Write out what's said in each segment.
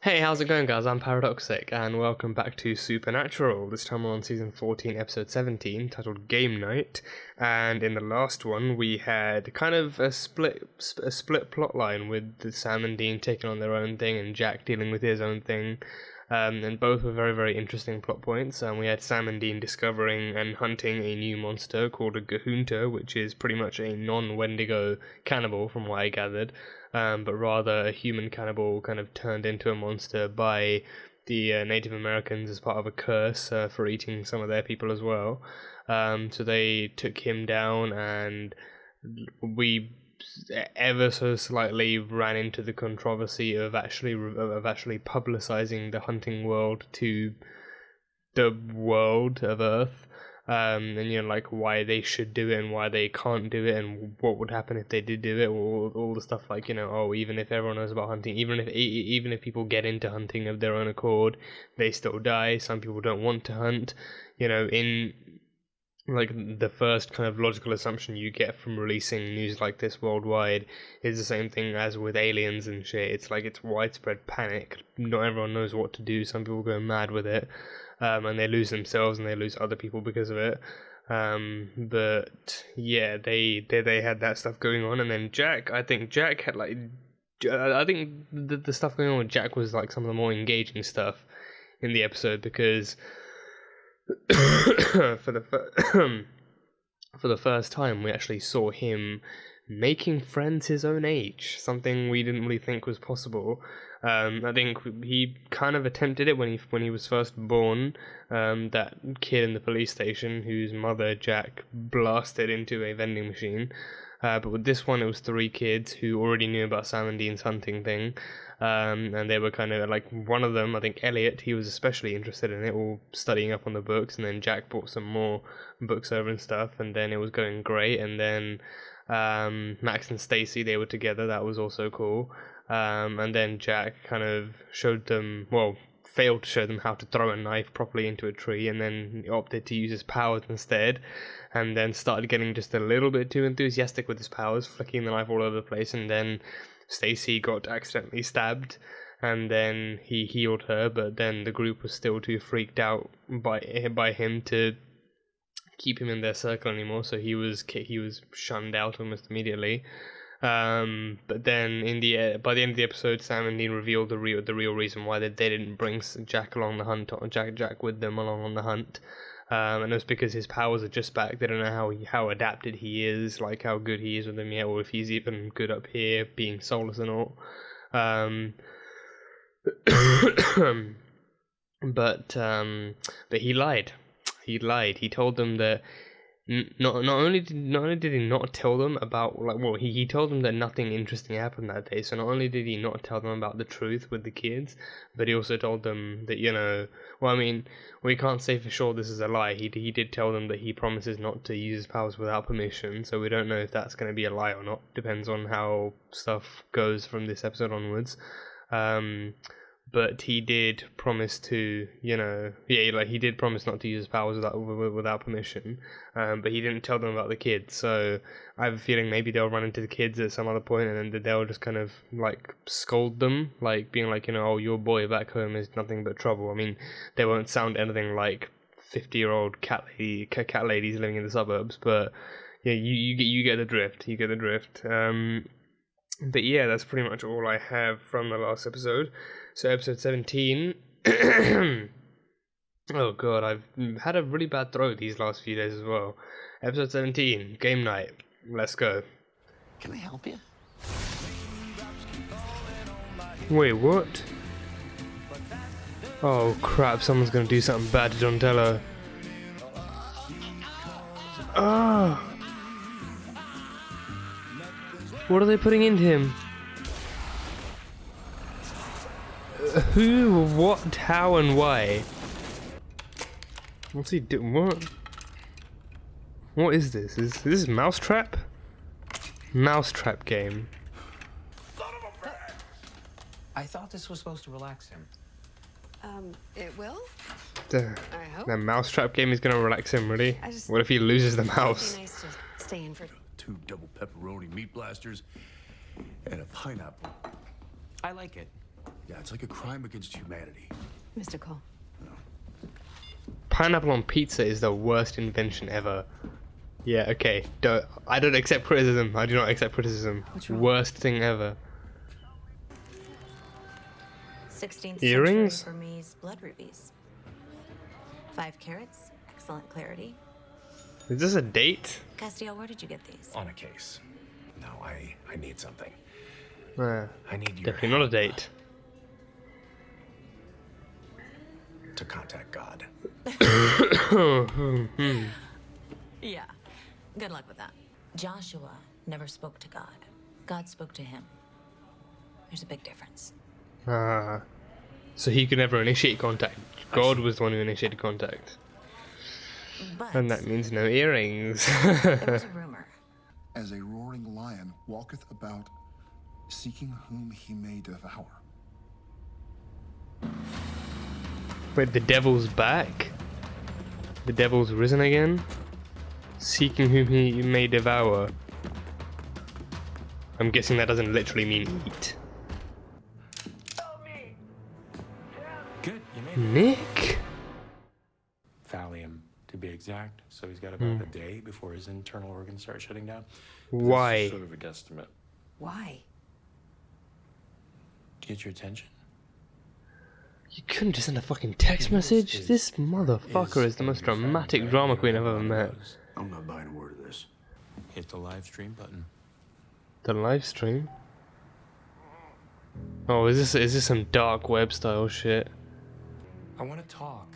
Hey, how's it going, guys? I'm Paradoxic, and welcome back to Supernatural. This time we're on season 14, episode 17, titled Game Night. And in the last one, we had kind of a split plotline with Sam and Dean taking on their own thing, and Jack dealing with his own thing. And both were very, very interesting plot points. We had Sam and Dean discovering and hunting a new monster called a Gahunta, which is pretty much a non-Wendigo cannibal, from what I gathered. But rather a human cannibal kind of turned into a monster by the Native Americans as part of a curse for eating some of their people as well. So they took him down, and we ever so slightly ran into the controversy of actually publicizing the hunting world to the world of Earth. And like why they should do it and why they can't do it and what would happen if they did do it, all the stuff like, even if everyone knows about hunting, even if people get into hunting of their own accord, they still die. Some people don't want to hunt. In like the first kind of logical assumption you get from releasing news like this worldwide is the same thing as with aliens and shit. It's like it's widespread panic. Not everyone knows what to do. Some people go mad with it. And they lose themselves and they lose other people because of it. But yeah, they had that stuff going on, and then I think Jack had I think the stuff going on with Jack was like some of the more engaging stuff in the episode, because for the first time we actually saw him making friends his own age, something we didn't really think was possible. I think he kind of attempted it when he was first born. That kid in the police station whose mother Jack blasted into a vending machine. But with this one, it was 3 kids who already knew about Sam and Dean's hunting thing. And they were kind of like, one of them, I think Elliot, he was especially interested in it, all studying up on the books. And then Jack brought some more books over and stuff, and then it was going great. And then Max and Stacy, they were together. That was also cool. And then Jack kind of failed to show them how to throw a knife properly into a tree, and then opted to use his powers instead, and then started getting just a little bit too enthusiastic with his powers, flicking the knife all over the place. And then Stacy got accidentally stabbed, and then he healed her, but then the group was still too freaked out by him to keep him in their circle anymore, so he was shunned out almost immediately. But then by the end of the episode, Sam and Dean revealed the real reason why they didn't bring Jack along the hunt, or Jack with them along on the hunt. And it was because his powers are just back. They don't know how adapted he is, like how good he is with them yet, or if he's even good up here, being soulless and all. But he lied. He told them that not only did he not tell them about he told them that nothing interesting happened that day. So not only did he not tell them about the truth with the kids, but he also told them that we can't say for sure this is a lie. He did tell them that he promises not to use his powers without permission. So we don't know if that's going to be a lie or not. Depends on how stuff goes from this episode onwards. But he did promise to, he did promise not to use his powers without permission. But he didn't tell them about the kids. So I have a feeling maybe they'll run into the kids at some other point, and then they'll just kind of like scold them, like being like, oh, your boy back home is nothing but trouble. I mean, they won't sound anything like 50-year-old cat ladies living in the suburbs, but yeah, you get the drift. You get the drift. But yeah, that's pretty much all I have from the last episode. So episode 17, oh god, I've had a really bad throat these last few days as well. Episode 17, Game Night. Let's go. Can I help you? Wait, what? Oh crap, someone's gonna do something bad to Donatello. Ah! What are they putting into him? Who, what, how, and why? What's he doing? What? What is this? Is this Mousetrap? Mousetrap game. I thought this was supposed to relax him. It will? I hope. The Mousetrap game is gonna relax him, really? What if he loses the mouse? It'd be nice to stay in for 2 double pepperoni meat blasters and a pineapple. I like it. Yeah, it's like a crime against humanity. Mystical. Pineapple on pizza is the worst invention ever. Yeah, okay. I don't accept criticism. I do not accept criticism. What's wrong? Worst thing ever. 16th Earrings? century Burmese blood rubies. 5 carats, excellent clarity. Is this a date? Castiel, where did you get these? On a case. No, I need something. Uh, I need your definitely not a date. to contact God. Yeah. Good luck with that. Joshua never spoke to God. God spoke to him. There's a big difference. So he could never initiate contact. God was the one who initiated contact. But And that means no earrings. there was a rumor. As a roaring lion walketh about, seeking whom he may devour. Wait, the devil's back? The devil's risen again? Seeking whom he may devour. I'm guessing that doesn't literally mean eat. Good, you made it. Nick? Thallium, to be exact. So he's got about a day before his internal organs start shutting down. Why? Sort of a guesstimate. Why? To get your attention. You couldn't just send a fucking text message? This motherfucker is the most dramatic drama queen I've ever met. I'm not buying a word of this. Hit the live stream button. The live stream? Oh, is this some dark web style shit? I want to talk.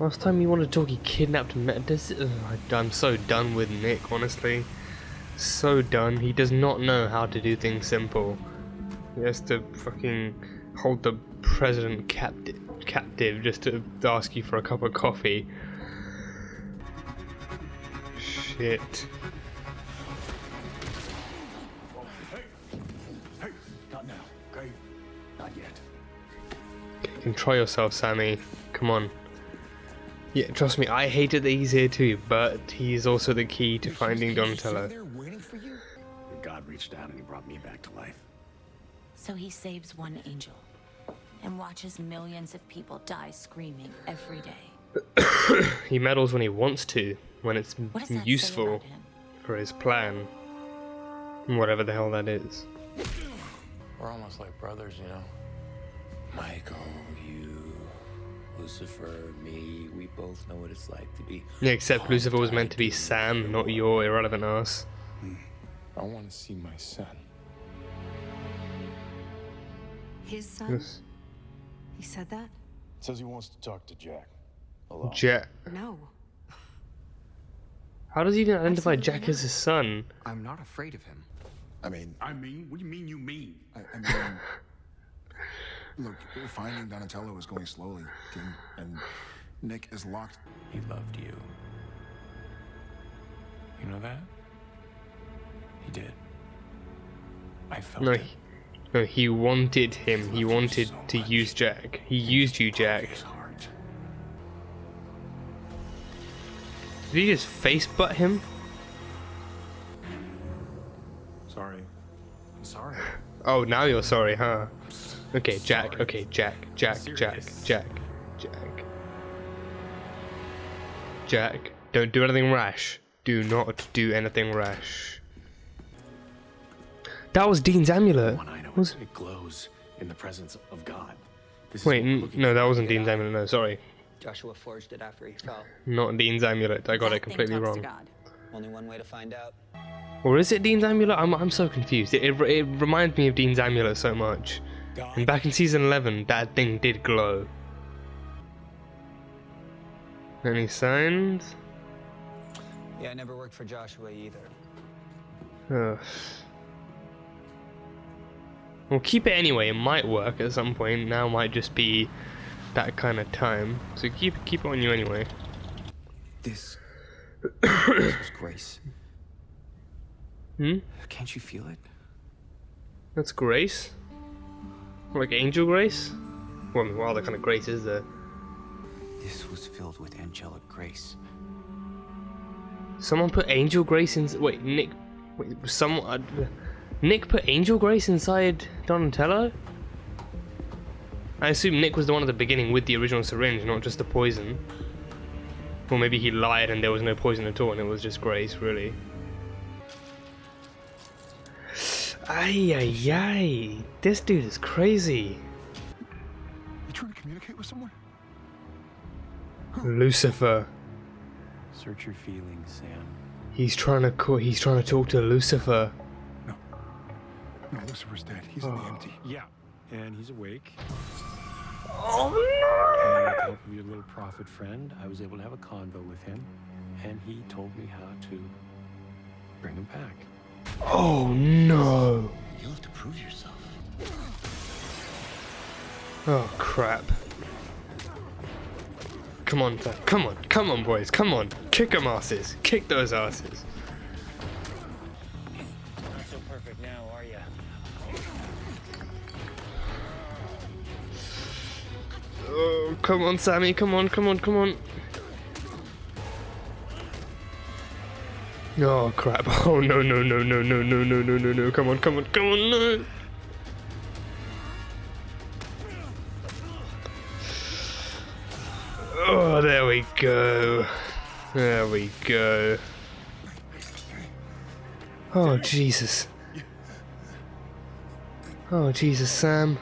Last time you wanted to talk, he kidnapped I'm so done with Nick, honestly. So done. He does not know how to do things simple. He has to fucking hold the president captive just to ask you for a cup of coffee. Shit. Hey, not now, okay? Not yet. Control yourself, Sammy. Come on. Yeah, trust me, I hated that he's here too, but he's also the key to finding Donatello. There waiting for you? God reached down and he brought me back to life. So he saves one angel and watches millions of people die screaming every day. He meddles when he wants to, when it's What does that say useful about him? for his plan. Whatever the hell that is. We're almost like brothers, you know. Michael, you, Lucifer, me, we both know what it's like to be. Yeah, except Lucifer was meant to be Sam, not your irrelevant ass. I want to see my son. His son? Yes. He said that? Says he wants to talk to Jack. Alone. Jack. No. How does he even identify Absolutely Jack as his son? I'm not afraid of him. I mean, What do you mean you mean? I mean, look, finding Donatello is going slowly, King, and Nick is locked. He loved you. You know that? He did. I felt No, it. he wanted him. He wanted to use Jack. He used you, Jack. His heart. Did he just face butt him? Sorry. I'm sorry. Oh, now you're sorry, huh? Okay, Jack. Sorry. Okay, Jack. Jack. Serious. Jack. Don't do anything rash. Do not do anything rash. That was Dean's amulet. One I know, Was- it glows in the presence of God. This is Wait, what we're looking no, for. that wasn't Dean's amulet. No, sorry. Joshua forged it after he fell. Not Dean's amulet. I got That it thing completely talks to wrong. God. Only one way to find out. Or is it Dean's amulet? I'm so confused. It reminds me of Dean's amulet so much. And back in season 11, that thing did glow. Any signs? Yeah, I never worked for Joshua either. Ugh. Well, keep it anyway. It might work at some point. Now might just be that kind of time. So keep it on you anyway. This was grace. Hmm? Can't you feel it? That's grace? Like angel grace? Well, I mean, what other kind of grace is there? This was filled with angelic grace. Someone put angel grace in. Wait, Nick. Wait, someone. Nick put Angel Grace inside Donatello? I assume Nick was the one at the beginning with the original syringe, not just the poison. Or maybe he lied and there was no poison at all and it was just Grace, really. Ay, ay, ay. This dude is crazy. You trying to communicate with someone? Lucifer. Search your feelings, Sam. He's trying to talk to Lucifer. No, Lucifer's dead. He's in the empty. Yeah, and he's awake. Oh And with the no! help of your little prophet friend, I was able to have a convo with him, and he told me how to bring him back. Oh no! You'll have to prove yourself. Oh crap. Come on, Sam. Come on, boys, come on. Kick them asses. Kick those asses. Not so perfect now, are ya? Oh, come on, Sammy. Come on. Oh crap. Oh no. Come on, no. Oh, there we go. Oh, Jesus. Oh, Jesus, Sam.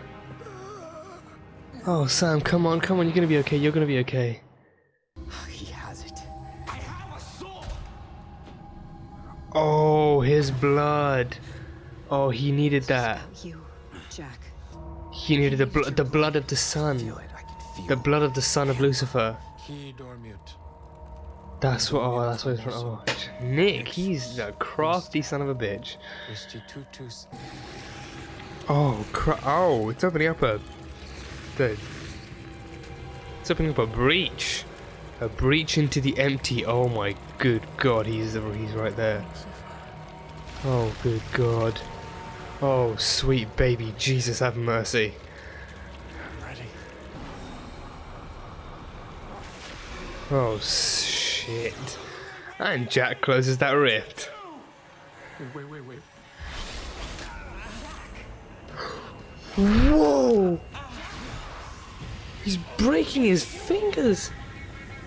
Oh, Sam, come on. You're gonna be okay. He has it. Oh, his blood. Oh, he needed that. About you, Jack. He needed the blood of the sun. Feel it. I can feel The blood of the son of Lucifer. Key door mute. That's what he's from. Oh, Nick, he's a crafty son of a bitch. Institutus. Oh, oh, it's opening up a breach. A breach into the empty. Oh my good God, he's right there. Oh good God. Oh sweet baby Jesus, have mercy. Oh shit. And Jack closes that rift. Wait. Whoa! He's breaking his fingers!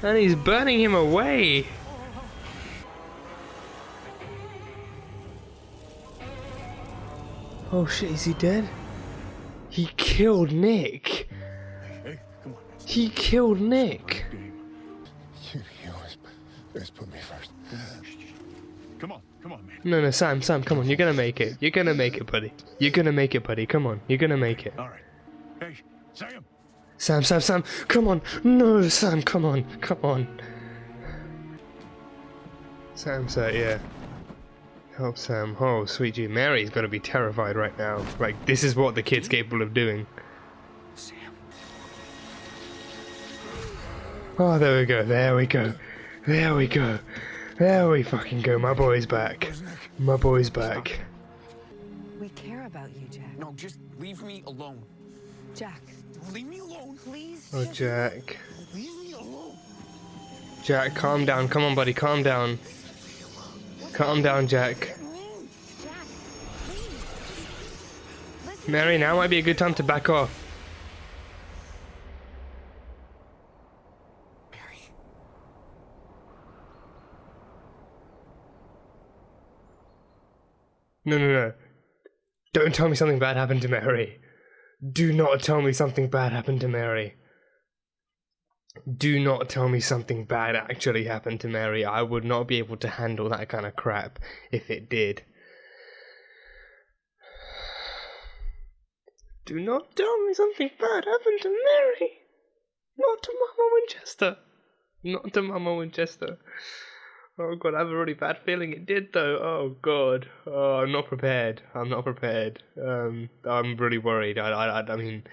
And he's burning him away! Oh shit, is he dead? He killed Nick! Hey, come on. He killed Nick! You always put me first. Come on, man. No, Sam, come on, you're gonna make it. You're gonna make it, buddy. Come on, you're gonna make it. All right. Hey, Sam. Sam, come on. No, Sam, come on. Sam said, yeah. Help Sam. Oh, sweet G. Mary's gonna be terrified right now. Like, this is what the kid's capable of doing. Sam. Oh, there we go. There we fucking go. My boy's back. We care about you, Jack. No, just leave me alone. Jack, Leave me alone. please. Oh, Jack. Leave me alone. Jack, calm down. Come on, buddy, calm down. Calm down, Jack. Jack, please. Listen. Mary, now might be a good time to back off. Mary. No. Don't tell me something bad happened to Mary. Do not tell me something bad happened to Mary. Do not tell me something bad actually happened to Mary. I would not be able to handle that kind of crap if it did. Do not tell me something bad happened to Mary. Not to Mama Winchester. Oh god, I have a really bad feeling it did though. Oh god. Oh, I'm not prepared. I'm really worried. I mean,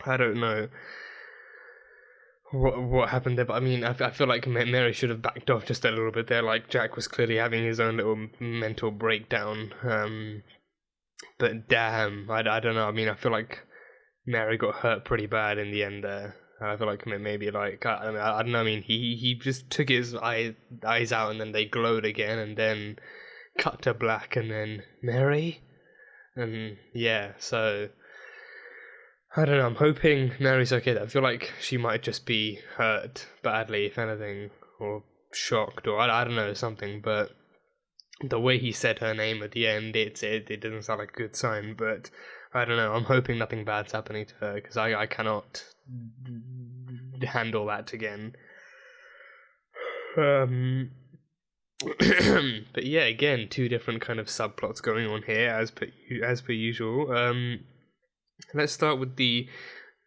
I don't know what happened there, but I mean, I feel like Mary should have backed off just a little bit there. Like, Jack was clearly having his own little mental breakdown. But damn, I don't know. I mean, I feel like Mary got hurt pretty bad in the end there. I feel like maybe like I don't know. I mean, he just took his eyes out and then they glowed again, and then cut to black and then Mary, and yeah, so I don't know. I'm hoping Mary's okay. I feel like she might just be hurt badly, if anything, or shocked, or I don't know, something. But the way he said her name at the end, it doesn't sound like a good sign. But I don't know. I'm hoping nothing bad's happening to her, because I cannot handle that again. But yeah, again, two different kind of subplots going on here, as per usual. Let's start with the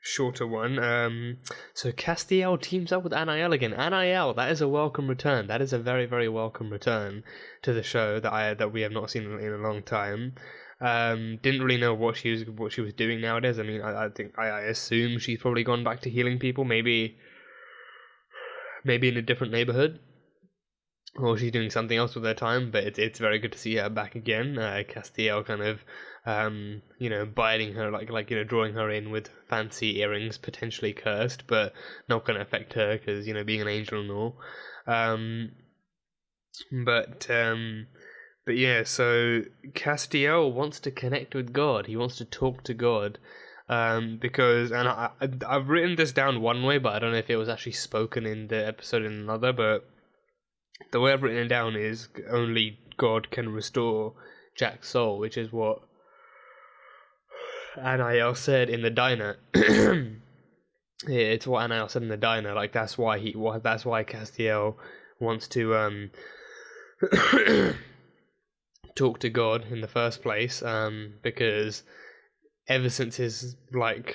shorter one. So Castiel teams up with Anael again. Anael, that is a welcome return. That is a very, very welcome return to the show that we have not seen in a long time. Didn't really know what she was doing nowadays. I mean, I assume she's probably gone back to healing people. Maybe in a different neighborhood, or she's doing something else with her time. But it's very good to see her back again. Castiel kind of biting her, like drawing her in with fancy earrings, potentially cursed, but not going to affect her because being an angel and all. But yeah, so Castiel wants to connect with God. He wants to talk to God. Because, and I've written this down one way, but I don't know if it was actually spoken in the episode in another, but the way I've written it down is only God can restore Jack's soul, which is what Anael said in the diner. Yeah, it's what Anael said in the diner. Like, that's why Castiel wants to talk to God in the first place. Because ever since his the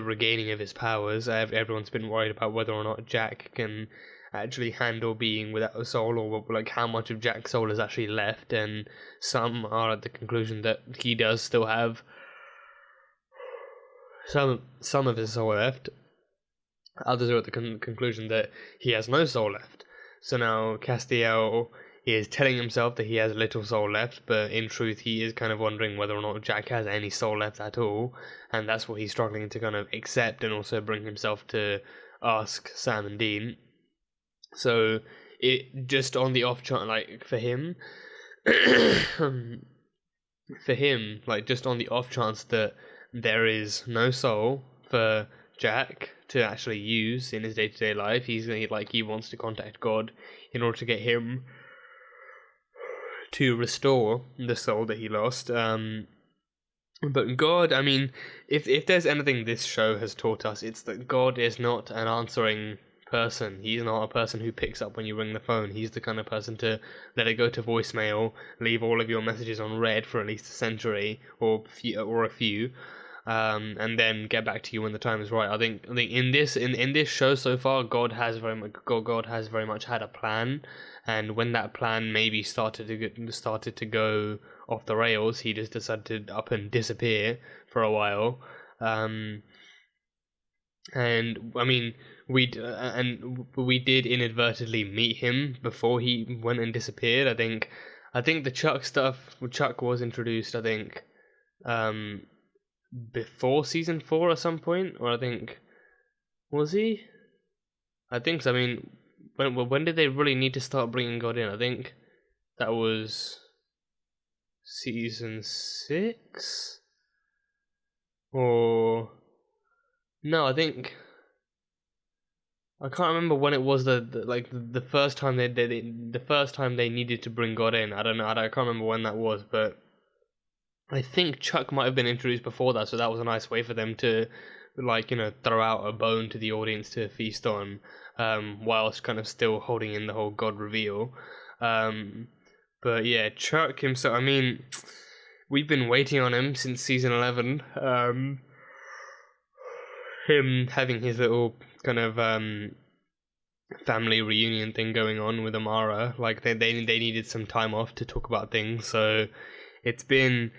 regaining of his powers, everyone's been worried about whether or not Jack can actually handle being without a soul, or like how much of Jack's soul is actually left. And some are at the conclusion that he does still have some of his soul left. Others are at the conclusion that he has no soul left. So now Castiel is telling himself that he has little soul left, but in truth he is kind of wondering whether or not Jack has any soul left at all, and that's what he's struggling to kind of accept, and also bring himself to ask Sam and Dean. So it just on the off chance, like for him, like just on the off chance that there is no soul for Jack to actually use in his day-to-day life, he wants to contact God in order to get him to restore the soul that he lost. But God, I mean, if there's anything this show has taught us, it's that God is not an answering person. He's not a person who picks up when you ring the phone. He's the kind of person to let it go to voicemail, leave all of your messages on red for at least a century or a few, and then get back to you when the time is right. I think in this show so far, God has very much had a plan, and when that plan maybe started to go off the rails, he just decided to up and disappear for a while. And I mean, we did inadvertently meet him before he went and disappeared. I think the Chuck was introduced, I think, before season 4 at some point, or I think, was he? I think so. I mean, when did they really need to start bringing God in? I think that was season 6, or no? I think I can't remember when it was the first time they needed to bring God in. I don't know. I can't remember when that was, but I think Chuck might have been introduced before that, so that was a nice way for them to, throw out a bone to the audience to feast on, whilst kind of still holding in the whole God reveal. But yeah, Chuck himself, I mean, we've been waiting on him since season 11. Him having his little kind of family reunion thing going on with Amara. Like, they needed some time off to talk about things, so it's been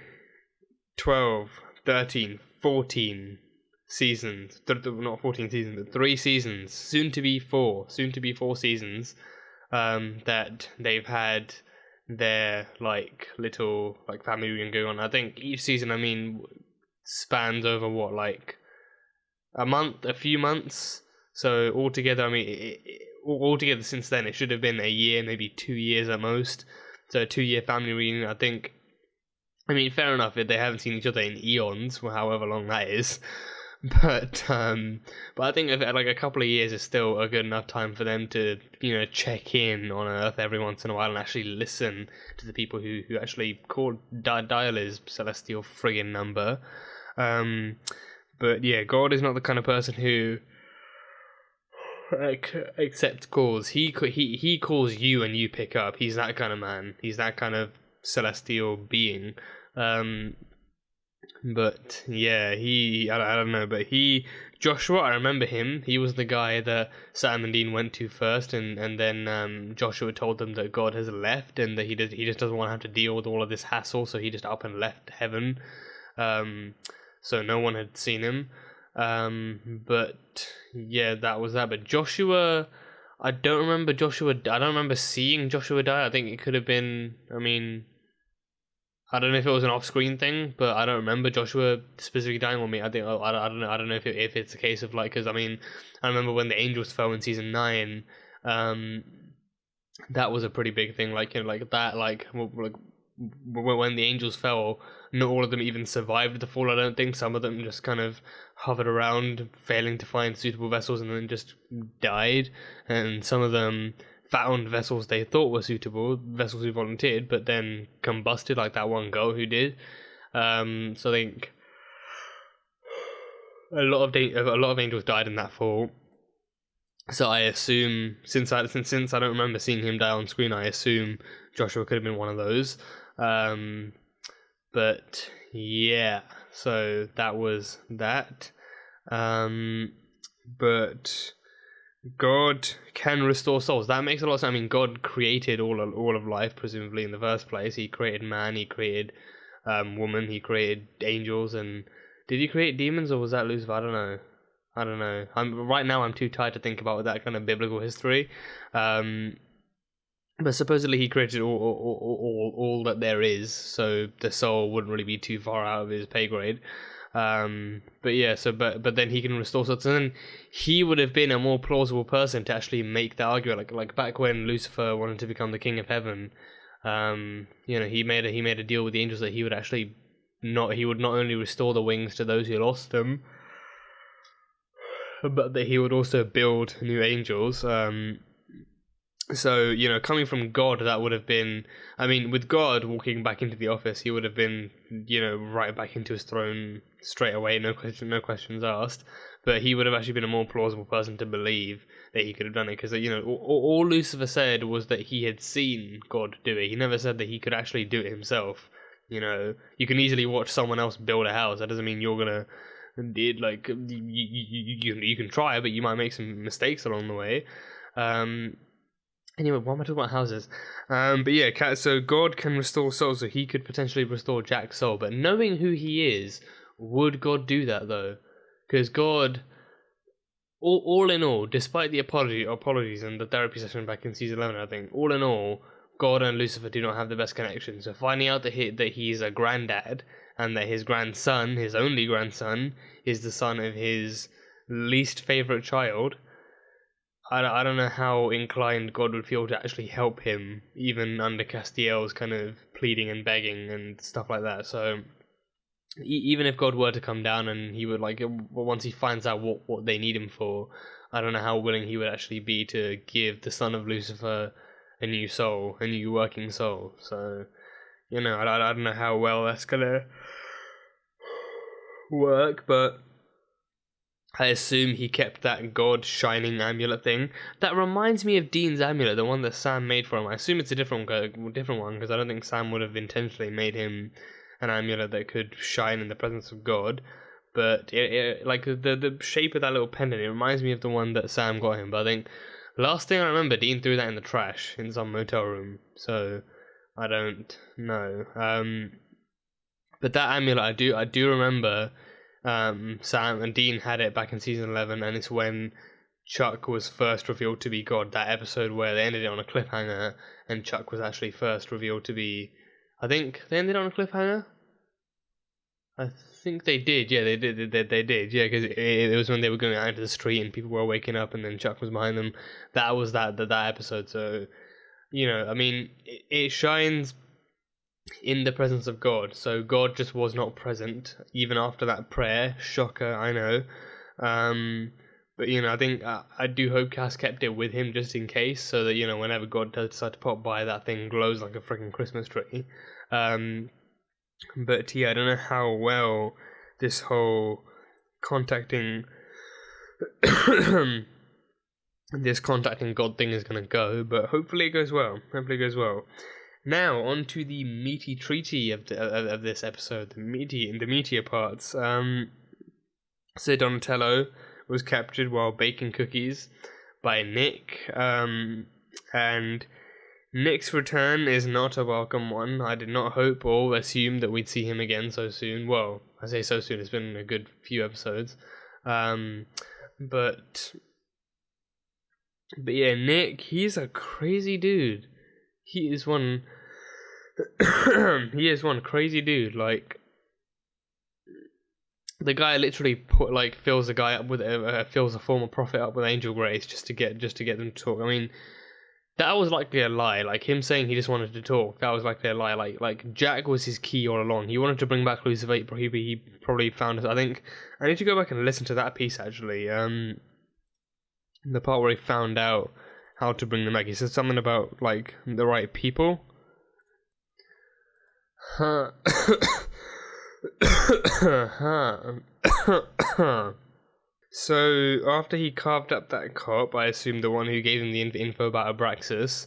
12, 13, 14 seasons, not 14 seasons, but 3 seasons, soon to be 4 seasons, that they've had their little family reunion going on. I think each season, I mean, spans over a few months. So altogether, I mean, altogether since then, it should have been a year, maybe 2 years at most. So a 2-year family reunion, I think. I mean, fair enough. They haven't seen each other in eons, or however long that is. But I think like a couple of years is still a good enough time for them to check in on Earth every once in a while and actually listen to the people who actually dial his celestial friggin' number. But yeah, God is not the kind of person who accepts calls. He calls you and you pick up. He's that kind of man. He's that kind of celestial being. But yeah, I don't know, but Joshua, I remember him. He was the guy that Sam and Dean went to first, and then Joshua told them that God has left and that he just doesn't want to have to deal with all of this hassle, so he just up and left heaven. So no one had seen him. But yeah, that was that. But Joshua, I don't remember seeing Joshua die. I think it could have been, I don't know if it was an off-screen thing, but I don't remember Joshua specifically dying on me. I don't know if it's a case of like, because I remember when the angels fell in season 9, that was a pretty big thing. Like when the angels fell, not all of them even survived the fall. I don't think some of them just kind of hovered around, failing to find suitable vessels, and then just died. And some of them found vessels they thought were suitable, vessels who volunteered, but then combusted, like that one girl who did. So I think a lot of angels died in that fall. So I assume, since I don't remember seeing him die on screen, I assume Joshua could have been one of those. But yeah, so that was that. But God can restore souls. That makes a lot of sense. God created all of life, presumably, in the first place. He created man, he created woman, he created angels, and did he create demons, or was that Lucifer? I don't know. I'm too tired to think about that kind of biblical history. But supposedly he created all that there is, so the soul wouldn't really be too far out of his pay grade. But yeah, but then he can restore souls, and then he would have been a more plausible person to actually make that argument. Like back when Lucifer wanted to become the king of heaven, he made a deal with the angels that he would not only restore the wings to those who lost them, but that he would also build new angels. So, coming from God, that would have been, with God walking back into the office, he would have been, right back into his throne straight away, no questions asked. But he would have actually been a more plausible person to believe that he could have done it, because, all Lucifer said was that he had seen God do it. He never said that he could actually do it himself. You can easily watch someone else build a house. That doesn't mean you're gonna, you can try, but you might make some mistakes along the way. Anyway, why am I talking about houses? But yeah, so God can restore souls, so he could potentially restore Jack's soul. But knowing who he is, would God do that though? Because God, all in all, despite the apologies and the therapy session back in season 11, I think, all in all, God and Lucifer do not have the best connection. So finding out that he's a granddad, and that his grandson, his only grandson, is the son of his least favorite child, I don't know how inclined God would feel to actually help him, even under Castiel's kind of pleading and begging and stuff like that. So even if God were to come down and he would, once he finds out what they need him for, I don't know how willing he would actually be to give the son of Lucifer a new soul, a new working soul. So, I don't know how well that's gonna work, but I assume he kept that God shining amulet thing. That reminds me of Dean's amulet, the one that Sam made for him. I assume it's a different one, because I don't think Sam would have intentionally made him an amulet that could shine in the presence of God. But the shape of that little pendant, it reminds me of the one that Sam got him. But I think last thing I remember, Dean threw that in the trash in some motel room. So I don't know. But that amulet, I do remember. Sam and Dean had it back in season 11, and it's when Chuck was first revealed to be God. That episode where they ended it on a cliffhanger, and Chuck was actually first revealed to be. I think they ended on a cliffhanger. I think they did. Yeah, they did. They did. Yeah, because it was when they were going out into the street and people were waking up, and then Chuck was behind them. That was that episode. So I mean, it shines in the presence of God. So God just was not present even after that prayer. Shocker, I know. But I think I do hope Cass kept it with him just in case, so that whenever God does decide to pop by, that thing glows like a freaking Christmas tree. But yeah, I don't know how well this whole contacting this contacting God thing is gonna go, but hopefully it goes well. Now on to the meaty treaty of this episode, the meatier parts. So Donatello was captured while baking cookies by Nick, and Nick's return is not a welcome one. I did not hope or assume that we'd see him again so soon. Well, I say so soon, it's been a good few episodes. But yeah, Nick, he's a crazy dude. He is one crazy dude. Like, the guy literally fills a guy up with fills a former prophet up with angel grace just to get them to talk. I mean, that was likely a lie. Like, him saying he just wanted to talk, that was likely a lie. Like Jack was his key all along. He wanted to bring back Lucifer. He probably found us. I think I need to go back and listen to that piece actually. The part where he found out how to bring them back. He said something about like the right people. So after he carved up that cop, I assume the one who gave him the info about Abraxas,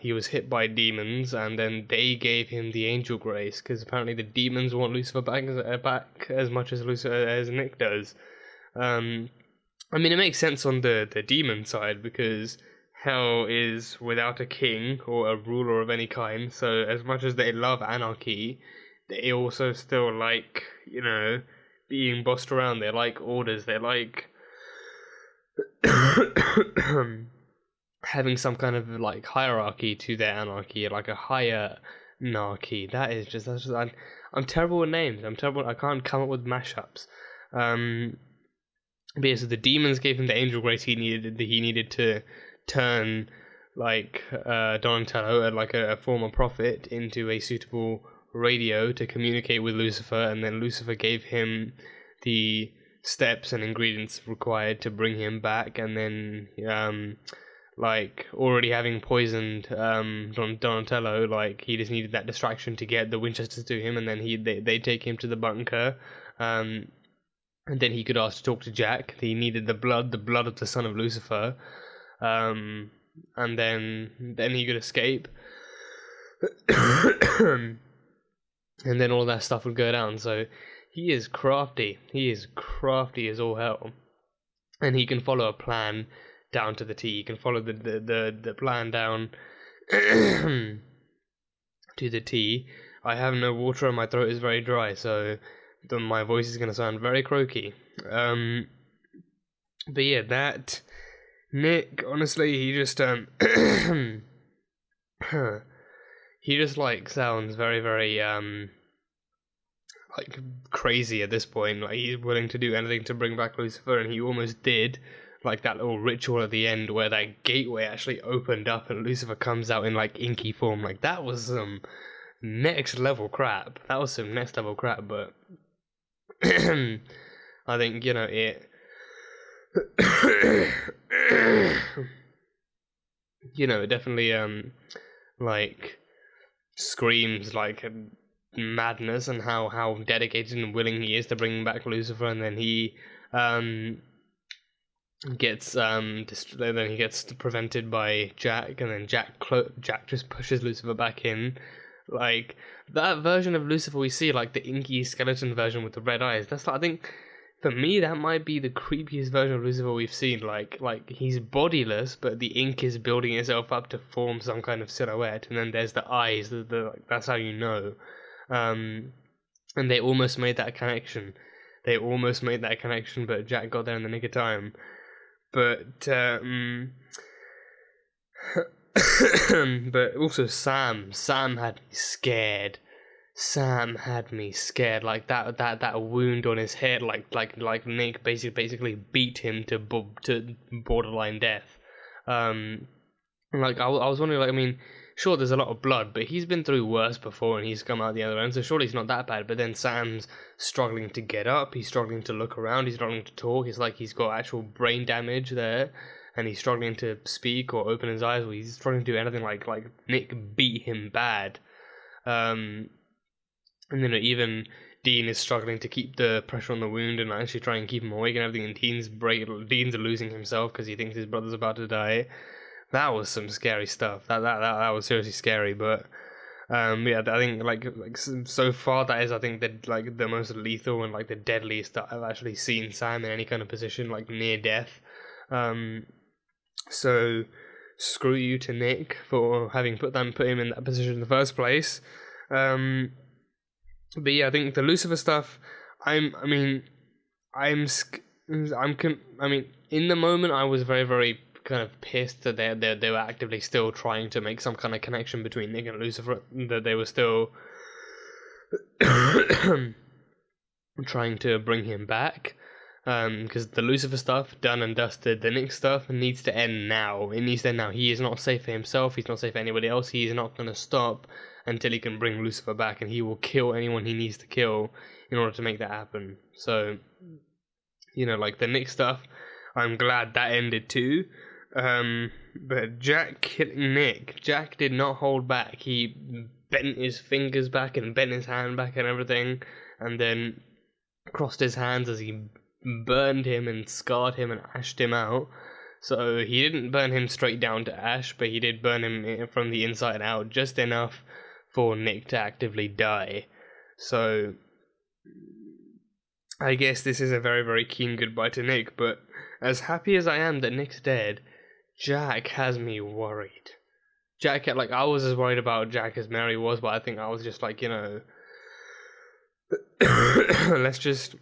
he was hit by demons, and then they gave him the angel grace, because apparently the demons want Lucifer back as much as Nick does. I mean, it makes sense on the demon side, because hell is without a king or a ruler of any kind, so as much as they love anarchy, they also still like, being bossed around. They like orders, they like having some kind of like hierarchy to their anarchy, like a higher anarchy. I'm terrible with names. I can't come up with mashups. But yeah, so the demons gave him the angel grace he needed to turn like Donatello, like a former prophet, into a suitable radio to communicate with Lucifer, and then Lucifer gave him the steps and ingredients required to bring him back, and then like already having poisoned Donatello, like he just needed that distraction to get the Winchesters to him, and then they take him to the bunker, and then he could ask to talk to Jack. He needed the blood of the son of Lucifer, and then he could escape. And then all that stuff would go down. So he is crafty. He is crafty as all hell, and he can follow a plan down to the T. He can follow the plan down to the T. I have no water and my throat is very dry, so my voice is going to sound very croaky. But yeah, that Nick, honestly, he just he just like sounds very, very like crazy at this point. Like, he's willing to do anything to bring back Lucifer, and he almost did. Like that little ritual at the end where that gateway actually opened up and Lucifer comes out in like inky form. Like, that was some next level crap. But I think, it it definitely like screams like madness, and how dedicated and willing he is to bring back Lucifer. And then he gets prevented by Jack, and then Jack just pushes Lucifer back in. Like, that version of Lucifer we see, like the inky skeleton version with the red eyes, that's I think for me that might be the creepiest version of Lucifer we've seen. Like he's bodiless, but the ink is building itself up to form some kind of silhouette, and then there's the eyes. That's how you know. And they almost made that connection. But Jack got there in the nick of time. But but also Sam had me scared. Like that wound on his head, like Nick basically beat him to borderline death. And Like, I was wondering, like, I mean, sure, there's a lot of blood, but he's been through worse before and he's come out the other end, so surely he's not that bad. But then Sam's struggling to get up, he's struggling to look around, he's struggling to talk. It's like he's got actual brain damage there, and he's struggling to speak or open his eyes, or he's struggling to do anything. Like Nick beat him bad. And even Dean is struggling to keep the pressure on the wound and actually try and keep him awake and everything, and Dean's losing himself because he thinks his brother's about to die. That was some scary stuff. That was seriously scary. But yeah, I think like so far that is, I think, the most lethal and like the deadliest that I've actually seen Sam in any kind of position, like near death. So screw you to Nick for having put him in that position in the first place. But yeah, I think the Lucifer stuff. In the moment, I was very, very kind of pissed that they were actively still trying to make some kind of connection between Nick and Lucifer. That they were still trying to bring him back. Because the Lucifer stuff, done and dusted. The Nick stuff needs to end now. It needs to end now. He is not safe for himself. He's not safe for anybody else. He is not going to stop until he can bring Lucifer back, and he will kill anyone he needs to kill in order to make that happen. So, like the Nick stuff, I'm glad that ended too. But Jack killing Nick, Jack did not hold back. He bent his fingers back and bent his hand back and everything, and then crossed his hands as he burned him and scarred him and ashed him out. So he didn't burn him straight down to ash, but he did burn him from the inside out, just enough for Nick to actively die. So I guess this is a very, very keen goodbye to Nick, but as happy as I am that Nick's dead, Jack has me worried. I was as worried about Jack as Mary was, but I think I was just like, let's just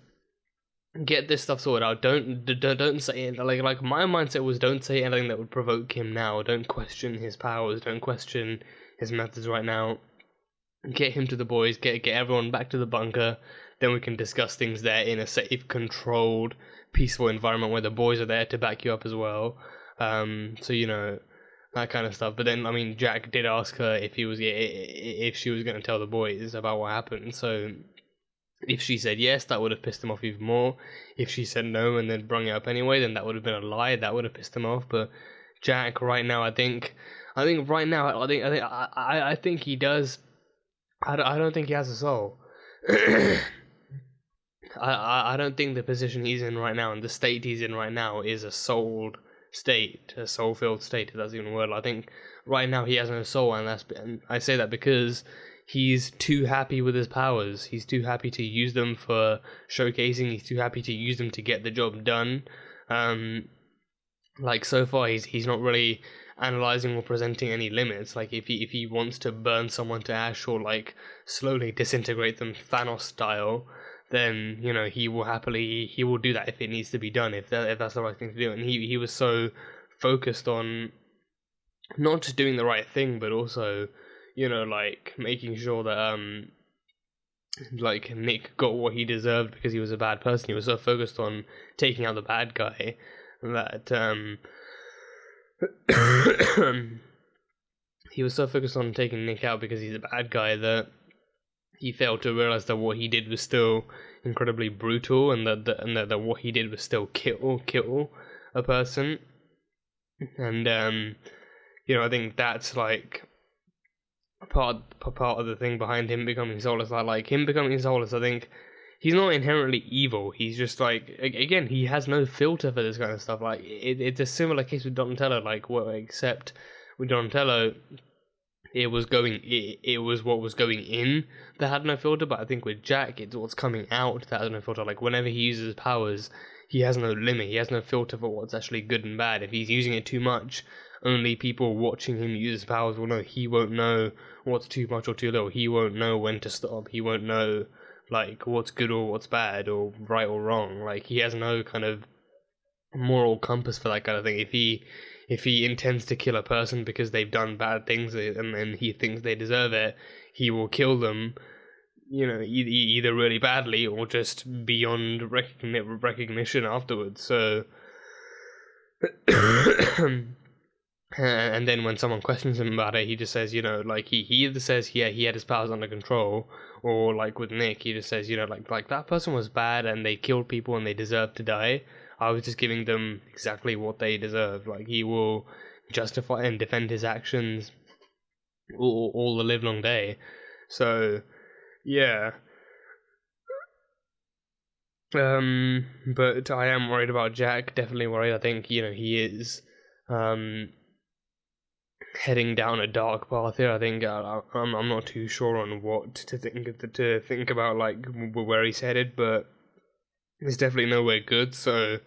get this stuff sorted out. Don't say it. Like my mindset was, don't say anything that would provoke him now. Don't question his powers. Don't question his methods right now. Get him to the boys. Get everyone back to the bunker. Then we can discuss things there in a safe, controlled, peaceful environment where the boys are there to back you up as well. So that kind of stuff. But then, Jack did ask her if she was going to tell the boys about what happened. So if she said yes, that would have pissed him off even more. If she said no and then brung it up anyway, then that would have been a lie. That would have pissed him off. But Jack, right now, I think he does. I don't think he has a soul. I don't think the position he's in right now and the state he's in right now is a soul-filled state, if that's even a word. I think right now he has no soul, and I say that because he's too happy with his powers. He's too happy to use them for showcasing. He's too happy to use them to get the job done. So far, he's not really analyzing or presenting any limits. Like if he wants to burn someone to ash or slowly disintegrate them Thanos style, then he will do that if it needs to be done, if that's the right thing to do. And he was so focused on not just doing the right thing, but also making sure that Nick got what he deserved because he was a bad person. He was so focused on taking out the bad guy that he was so focused on taking Nick out because he's a bad guy that he failed to realize that what he did was still incredibly brutal, and that what he did was still kill a person. And I think that's part of the thing behind him becoming soulless. Him becoming soulless, I think he's not inherently evil. He's just again, he has no filter for this kind of stuff. It's a similar case with Donatello. Except with Donatello, it was what was going in that had no filter. But I think with Jack, it's what's coming out that has no filter. Whenever he uses his powers, he has no limit. He has no filter for what's actually good and bad. If he's using it too much, only people watching him use his powers will know. He won't know what's too much or too little. He won't know when to stop. He won't know what's good or what's bad or right or wrong. He has no kind of moral compass for that kind of thing. If he intends to kill a person because they've done bad things and then he thinks they deserve it, he will kill them, either really badly or just beyond recognition afterwards. So And then when someone questions him about it, he just says, you know, like he either says, yeah, he had his powers under control, or like with Nick, he just says, you know, like that person was bad and they killed people and they deserve to die. I was just giving them exactly what they deserve. Like, he will justify and defend his actions all the livelong day. So, yeah. But I am worried about Jack. Definitely worried. I think, you know, he is heading down a dark path here. I think I'm not too sure on what to think about, like where he's headed, but it's definitely nowhere good. So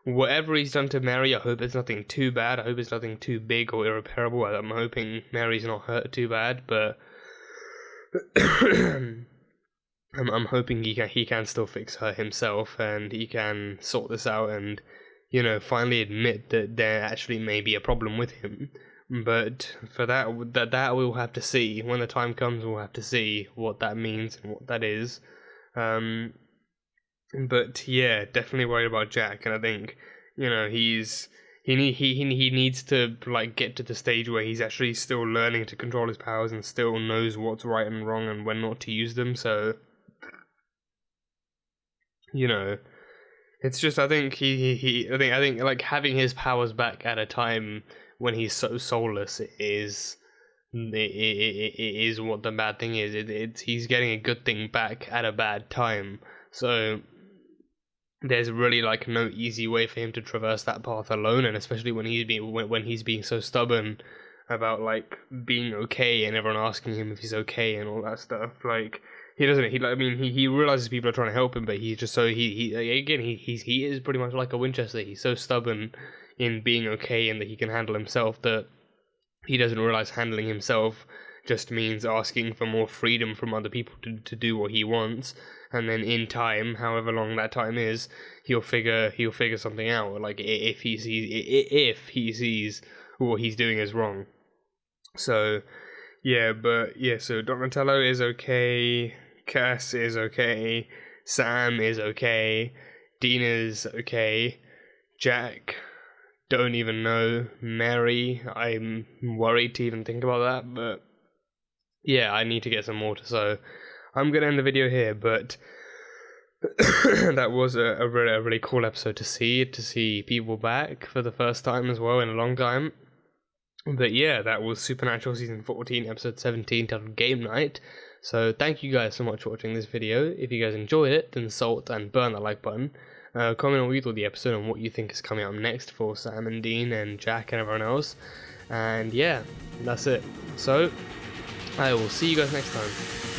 whatever he's done to Mary, I hope it's nothing too bad. I hope it's nothing too big or irreparable. I'm hoping Mary's not hurt too bad, but I'm hoping he can still fix her himself, and he can sort this out, and, you know, finally admit that there actually may be a problem with him. But for that we'll have to see. When the time comes, we'll have to see what that means and what that is. But yeah, definitely worried about Jack, and I think, you know, he needs to, like, get to the stage where he's actually still learning to control his powers and still knows what's right and wrong and when not to use them. So, you know, it's just, I think I think like having his powers back at a time when he's so soulless is what the bad thing is. He's getting a good thing back at a bad time. So there's really, like, no easy way for him to traverse that path alone, and especially when he's being so stubborn about, like, being okay and everyone asking him if he's okay and all that stuff. Like, he realizes people are trying to help him, but he's just so he is pretty much like a Winchester. He's so stubborn in being okay and that he can handle himself that he doesn't realize handling himself just means asking for more freedom from other people to do what he wants. And then in time, however long that time is, he'll figure something out. Like, if he sees what he's doing is wrong. So yeah, so Donatello is okay, Cass is okay, Sam is okay, Dina's okay, Jack, don't even know, Mary, I'm worried to even think about that, but yeah, I need to get some more. So I'm gonna end the video here, but that was a really cool episode to see people back for the first time as well in a long time. But yeah, that was Supernatural Season 14, Episode 17, titled Game Night. So thank you guys so much for watching this video. If you guys enjoyed it, then salt and burn that like button. Comment on what you thought of the episode and what you think is coming up next for Sam and Dean and Jack and everyone else. And yeah, that's it. So I will see you guys next time.